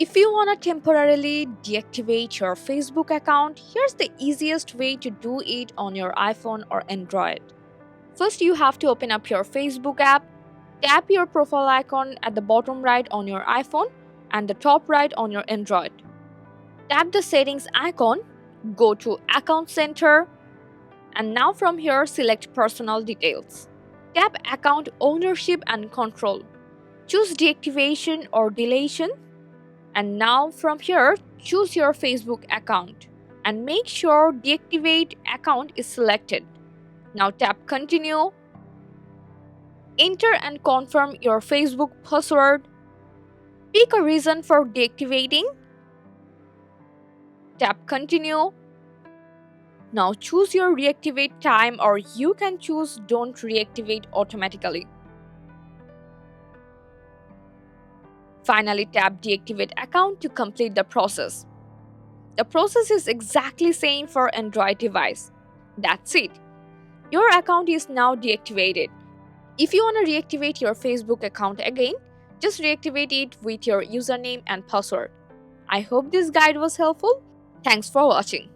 If you want to temporarily deactivate your Facebook account, here's the easiest way to do it on your iPhone or Android. First, you have to open up your Facebook app, tap your profile icon at the bottom right on your iPhone and the top right on your Android. Tap the settings icon, go to Account Center, and now from here select Personal Details. Tap Account Ownership and Control. Choose Deactivation or Deletion, and now from here choose your Facebook account and make sure Deactivate account is selected. Now tap Continue. Enter and confirm your Facebook password. Pick a reason for deactivating. Tap Continue. Now choose your reactivate time, or you can choose Don't Reactivate automatically. Finally, tap Deactivate account to complete the process. The process is exactly same for Android device. That's it. Your account is now deactivated. If you want to reactivate your Facebook account again, just reactivate it with your username and password. I hope this guide was helpful. Thanks for watching.